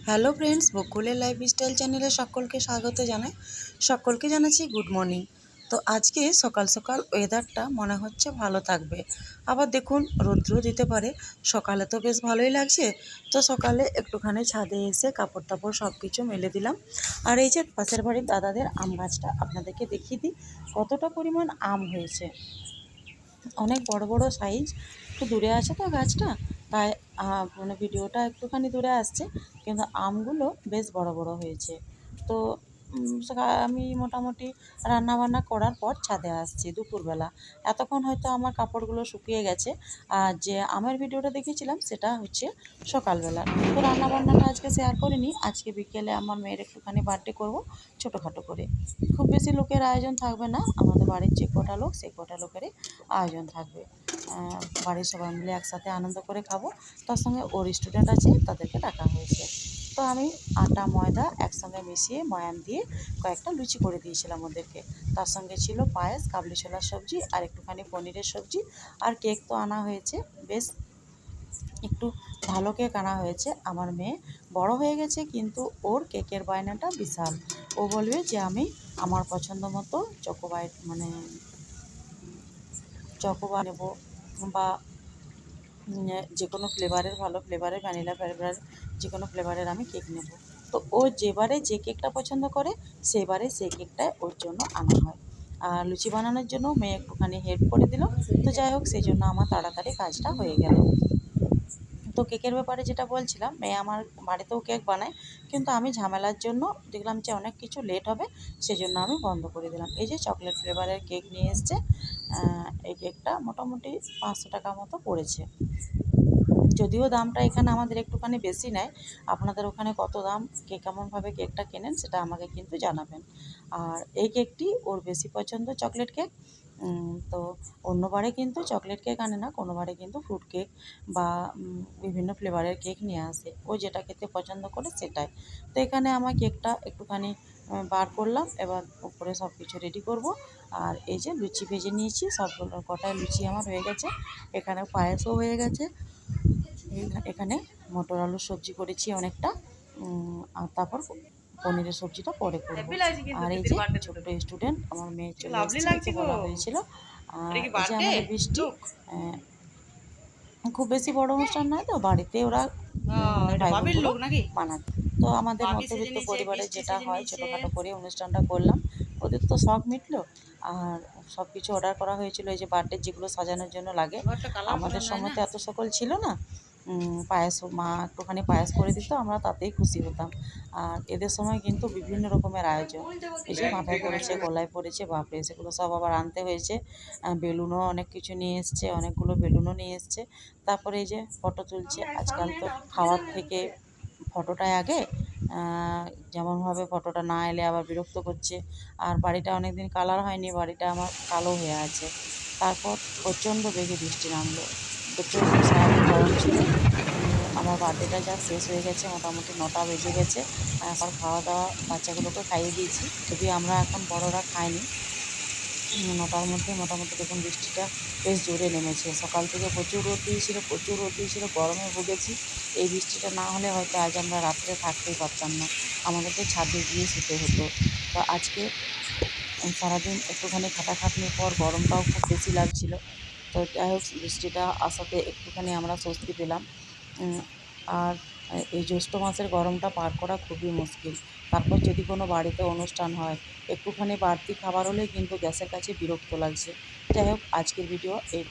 Hello friends, বকুলের lifestyle চ্যানেলে সকলকে স্বাগত জানাই। সকলকে জানাচ্ছি গুড মর্নিং। তো আজকে সকাল সকাল ওয়েদারটা মনে হচ্ছে ভালো থাকবে, আবার দেখুন রৌদ্র দিতে পারে। সকালে তো বেশ ভালোই লাগছে, তো সকালে একটুখানি ছাদে এসে কাপড় টাপড় সব কিছু মেলে দিলাম। আর এই যে পাশের বাড়ির দাদাদের আম গাছটা আপনাদেরকে দেখিয়ে দিই কতটা পরিমাণ আম হয়েছে। অনেক বড় বড় সাইজ। একটু দূরে আছে তো গাছটা, তাই মানে ভিডিওটা একটুখানি দূরে আসছে, কিন্তু আমগুলো বেশ বড় বড় হয়েছে। তো আমি মোটামুটি রান্না বান্না করার পর ছাদে আসছি দুপুরবেলা। এতক্ষণ হয়তো আমার কাপড়গুলো শুকিয়ে গেছে। আর যে আমের ভিডিওটা দেখেছিলাম সেটা হচ্ছে সকালবেলা। তো রান্না বান্নাটা আজকে শেয়ার করিনি। আজকে বিকেলে আমার মেয়ের একটুখানি বার্থডে করব ছোটোখাটো করে। খুব বেশি লোকের আয়োজন থাকবে না, আমাদের বাড়ির যে কটা লোক সেই কটা লোকেরই আয়োজন থাকবে। বাড়ির সবাই মিলে একসাথে আনন্দ করে খাবো। তার সঙ্গে ওর স্টুডেন্ট আছে, তাদেরকে ডাকা হয়েছে। তো আমি আটা ময়দা একসঙ্গে মিশিয়ে ময়ান দিয়ে কয়েকটা লুচি করে দিয়েছিলাম ওদেরকে। তার সঙ্গে ছিল পায়েস, কাবলি ছোলার সবজি আর একটুখানি পনিরের সবজি। আর কেক তো আনা হয়েছে, বেশ একটু ভালো কেক আনা হয়েছে। আমার মেয়ে বড় হয়ে গেছে, কিন্তু ওর কেকের বায়নাটা বিশাল। ও বলবে যে আমি আমার পছন্দ মতো চকোবাই মানে চকোবার নেবো, বা যে কোনো ফ্লেভারের, ভালো ফ্লেভারের, ভ্যানিলা ফ্লেভারের, যে কোনো ফ্লেভারের আমি কেক নেব। তো ও যেবারে যে কেকটা পছন্দ করে সেবারে সেই কেকটাই ওর জন্য আনা হয়। আর লুচি বানানোর জন্য মেয়ে একটুখানি হেল্প করে দিল। তো যাই হোক, সেই জন্য আমার তাড়াতাড়ি কাজটা হয়ে গেল। তো কেকের ব্যাপারে যেটা বলছিলাম, মেয়ে আমার বাড়িতেও কেক বানায়, কিন্তু আমি ঝামেলার জন্য দেখলাম যে অনেক কিছু লেট হবে, সেজন্য আমি বন্ধ করে দিলাম। এই যে চকলেট ফ্লেভারের কেক নিয়ে এসছে। এই কেকটা মোটামুটি 500 টাকা মতো পড়েছে। যদিও দামটা এখানে আমাদের একটুখানি বেশি নেয়। আপনাদের ওখানে কত দাম, কে কেমনভাবে কেকটা কেনেন সেটা আমাকে কিন্তু জানাবেন। আর এই কেকটি ওর বেশি পছন্দ, চকলেট কেক। তো অন্যবারে কিন্তু চকলেট কেক আনে না, কোনোবারে কিন্তু ফ্রুট কেক বা বিভিন্ন ফ্লেভারের কেক নিয়ে আসে। ও যেটা খেতে পছন্দ করে সেটাই। তো এখানে আমার কেকটা একটুখানি বার করলাম, এবার উপরে সব কিছু রেডি করব। আর এই যে লুচি ভেজে নিয়েছি, সবগুলো কটায় লুচি আমার হয়ে গেছে। এখানে পায়েসও হয়ে গেছে। এখানে মটর আলুর সবজি করেছি অনেকটা। আর তারপর পনিরের সবজিটা পরে করবো। আর এই যে ছোট্ট স্টুডেন্ট আমার মেয়ে চলে এসেছে, একে বলা হয়েছিল। আর এই যে আমাদের বৃষ্টি, খুব বেশি বড় অনুষ্ঠান নয় তো, বাড়িতে ওরা মানে ভাই বোনগুলো বানাবে। তো আমাদের মধ্যবিত্ত পরিবারে যেটা হয়, ছোটোখাটো করে অনুষ্ঠানটা করলাম। ওদের তো শখ মিটলো। আর সব কিছু অর্ডার করা হয়েছিল, এই যে বার্থডে যেগুলো সাজানোর জন্য লাগে। আমাদের সময় তো এত সকল ছিল না। পায়েস, মা একটুখানি পায়েস করে দিত, আমরা তাতেই খুশি হতাম। আর এদের সময় কিন্তু বিভিন্ন রকমের আয়োজন। এই যে মাথায় পড়েছে, গলায় পড়েছে, বাপরে সেগুলো সব আবার আনতে হয়েছে। বেলুনও অনেক কিছু নিয়ে এসছে, অনেকগুলো বেলুনও নিয়ে এসছে। তারপরে এই যে ফটো তুলছে। আজকাল তো খাওয়ার থেকে ফটোটাই আগে। যেমনভাবে ফটোটা না এলে আবার বিরক্ত করছে। আর বাড়িটা অনেক দিন কালার হয়নি, বাড়িটা আমার কালো হয়ে আছে। তারপর প্রচণ্ড বেগে বৃষ্টি নামলো, প্রচণ্ড সারাদিন গরম ছিল। আমার বার্থডেটা যা শেষ হয়ে গেছে, মোটামুটি 9টা বেজে গেছে। এখন খাওয়া দাওয়া বাচ্চাগুলোকে খাইয়ে দিয়েছি, যদিও আমরা এখন বড়রা খাইনি। 9টার মধ্যে মোটামুটি দেখুন বৃষ্টিটা বেশ জোরে নেমেছে। সকাল থেকে প্রচুর রোদ দিয়েছিল, প্রচুর রোদ দিয়েছিল, গরমে ভুগেছি। এই বৃষ্টিটা না হলে হয়তো আজ আমরা রাত্রে থাকতেই পারতাম না, আমাদেরকে ছাদে গিয়ে শুতে হতো। তো আজকে সারাদিন একটুখানি খাটাখাটনির পর গরমটাও খুব বেশি লাগছিল। তো যাই হোক, বৃষ্টিটা আসাতে একটুখানি আমরা স্বস্তি পেলাম। আর এই জ্যৈষ্ঠ মাসের গরমটা পার করা খুবই মুশকিল। তারপর যদি কোনো বাড়িতে অনুষ্ঠান হয়, একটুখানি বাড়তি খাবার হলেই কিন্তু গ্যাসের কাছে বিরক্ত লাগছে। যাই হোক, আজকের ভিডিও এই